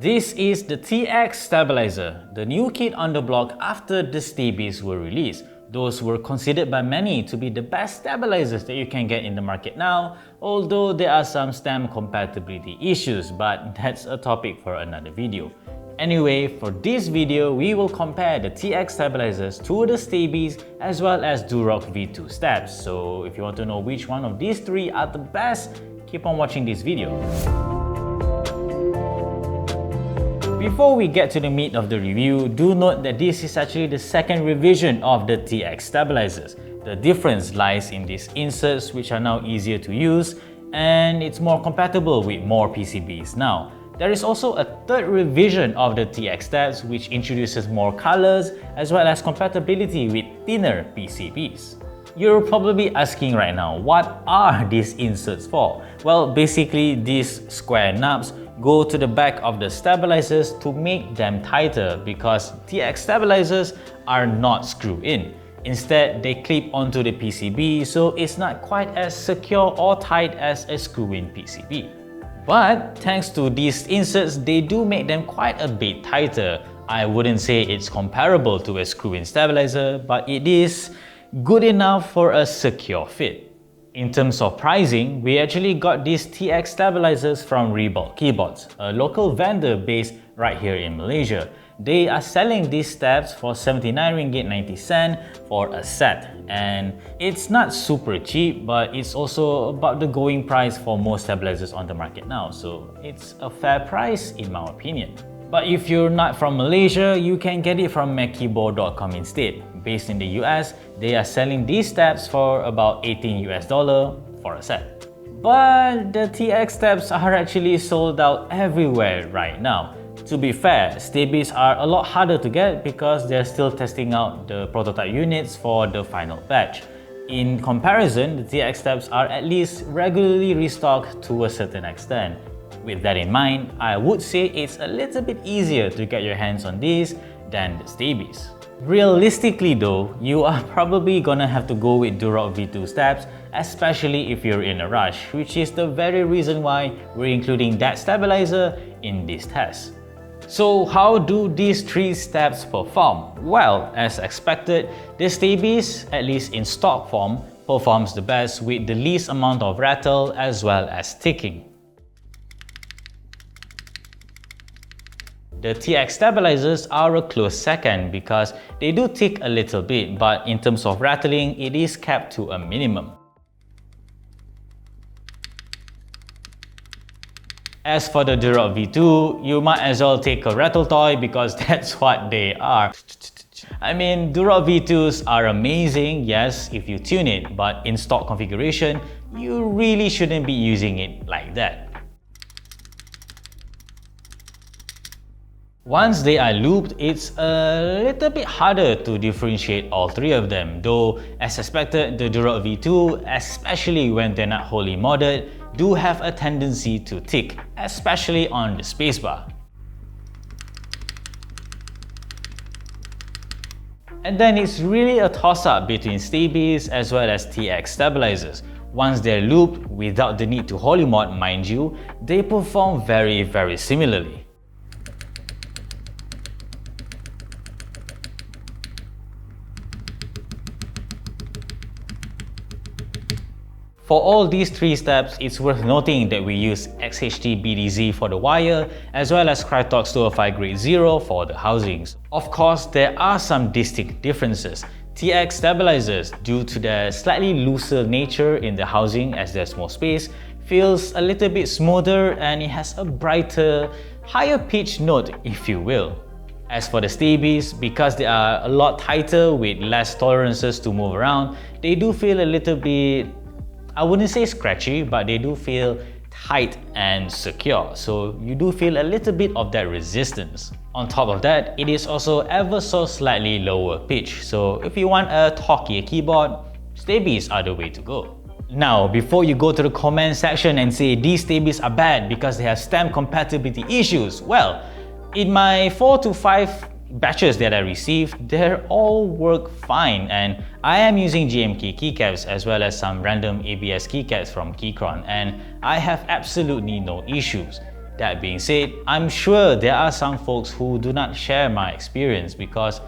This is the TX stabilizer, the new kit on the block after the Staebies were released. Those were considered by many to be the best stabilizers that you can get in the market now, although there are some stem compatibility issues, but that's a topic for another video. Anyway, for this video, we will compare the TX stabilizers to the Staebies as well as Durock V2 stabs. So if you want to know which one of these three are the best, keep on watching this video. Before we get to the meat of the review, do note that this is actually the second revision of the TX stabilizers. The difference lies in these inserts, which are now easier to use, and it's more compatible with more PCBs now. There is also a third revision of the TX stabs, which introduces more colors as well as compatibility with thinner PCBs. You're probably asking right now, what are these inserts for? Well, basically these square knobs go to the back of the stabilizers to make them tighter because TX stabilizers are not screw-in. Instead, they clip onto the PCB, so it's not quite as secure or tight as a screw-in PCB. But thanks to these inserts, they do make them quite a bit tighter. I wouldn't say it's comparable to a screw-in stabilizer, but it is good enough for a secure fit. In terms of pricing, we actually got these TX stabilizers from Reebok Keyboards, a local vendor based right here in Malaysia. They are selling these stabs for 79 ringgit 90 cent for a set, and it's not super cheap, but it's also about the going price for most stabilizers on the market now, so it's a fair price in my opinion. But if you're not from Malaysia, you can get it from MacKeyboard.com instead. Based in the US, they are selling these stabs for about $18 for a set. But the TX stabs are actually sold out everywhere right now. To be fair, Staebies are a lot harder to get because they're still testing out the prototype units for the final batch. In comparison, the TX stabs are at least regularly restocked to a certain extent. With that in mind, I would say it's a little bit easier to get your hands on these than the Staebies. Realistically though, you are probably gonna have to go with Durock V2 stabs, especially if you're in a rush, which is the very reason why we're including that stabilizer in this test. So how do these three stabs perform? Well, as expected, the Staebies, at least in stock form, performs the best with the least amount of rattle as well as ticking. The TX stabilizers are a close second because they do tick a little bit, but in terms of rattling, it is kept to a minimum. As for the Durock V2, you might as well take a rattle toy because that's what they are. I mean, Durock V2s are amazing, yes, if you tune it, but in stock configuration, you really shouldn't be using it like that. Once they are looped, it's a little bit harder to differentiate all three of them, though as expected, the Durock V2, especially when they're not wholly modded, do have a tendency to tick, especially on the spacebar. And then it's really a toss-up between Staebies as well as TX stabilizers. Once they're looped, without the need to wholly mod mind you, they perform very similarly. For all these three steps, it's worth noting that we use XHT BDZ for the wire as well as Krytox 205 grade 0 for the housings. Of course, there are some distinct differences. TX stabilizers, due to their slightly looser nature in the housing as there's more space, feels a little bit smoother and it has a brighter, higher pitch note if you will. As for the Staebies, because they are a lot tighter with less tolerances to move around, they do feel a little bit, I wouldn't say scratchy, but they do feel tight and secure, so you do feel a little bit of that resistance. On top of that, it is also ever so slightly lower pitch, so if you want a talkier keyboard, Staebies are the way to go. Now, before you go to the comment section and say these Staebies are bad because they have stem compatibility issues, well, in my 4 to 5 batches that I received, they all work fine, and I am using GMK Keycaps as well as some random ABS keycaps from Keychron, and I have absolutely no issues. That being said, I'm sure there are some folks who do not share my experience because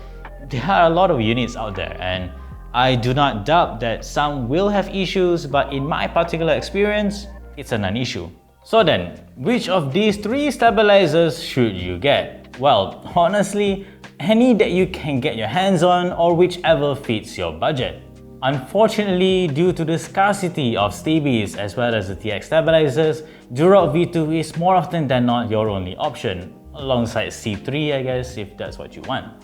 there are a lot of units out there, and I do not doubt that some will have issues, but in my particular experience, it's a non-issue. So then, which of these 3 stabilizers should you get? Well, honestly, any that you can get your hands on or whichever fits your budget. Unfortunately, due to the scarcity of Staebies as well as the TX stabilizers, Durock V2 is more often than not your only option, alongside C3 I guess if that's what you want.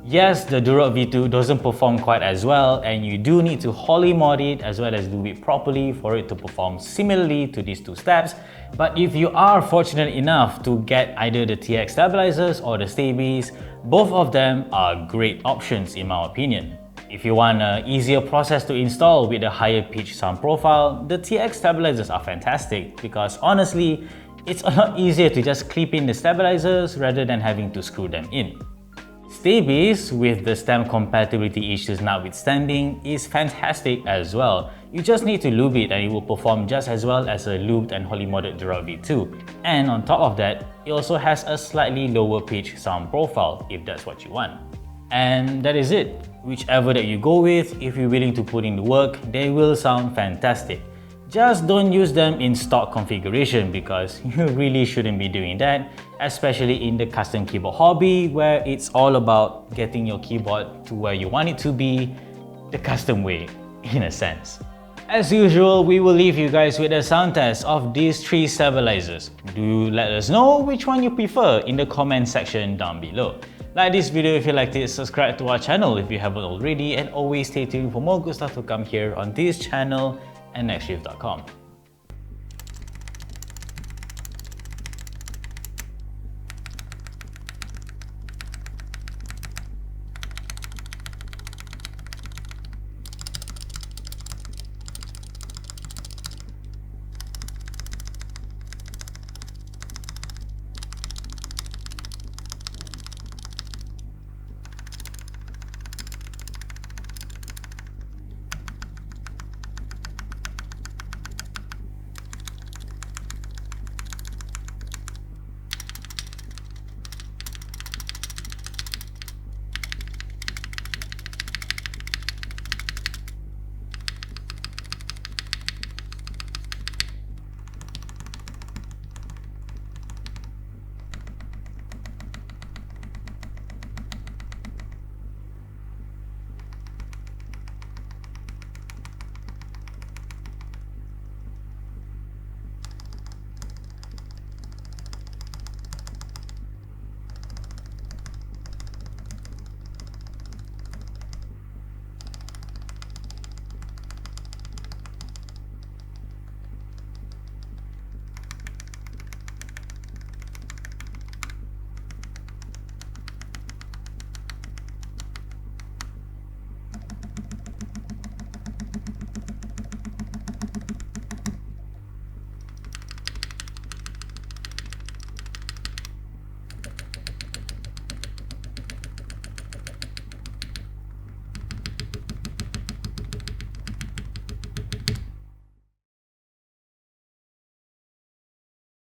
Yes, the Durock V2 doesn't perform quite as well, and you do need to Holy mod it as well as do it properly for it to perform similarly to these 2 steps. But if you are fortunate enough to get either the TX stabilizers or the Staebies, both of them are great options in my opinion. If you want an easier process to install with a higher pitch sound profile, the TX stabilizers are fantastic because honestly, it's a lot easier to just clip in the stabilizers rather than having to screw them in. Staebies, with the stem compatibility issues notwithstanding, is fantastic as well. You just need to lube it and it will perform just as well as a lubed and Holy modded Durock V2. And on top of that, it also has a slightly lower pitch sound profile if that's what you want. And that is it. Whichever that you go with, if you're willing to put in the work, they will sound fantastic. Just don't use them in stock configuration because you really shouldn't be doing that, especially in the custom keyboard hobby where it's all about getting your keyboard to where you want it to be, the custom way, in a sense. As usual, we will leave you guys with a sound test of these 3 stabilizers. Do let us know which one you prefer in the comment section down below. Like this video if you liked it, subscribe to our channel if you haven't already, and always stay tuned for more good stuff to come here on this channel and nextshift.com.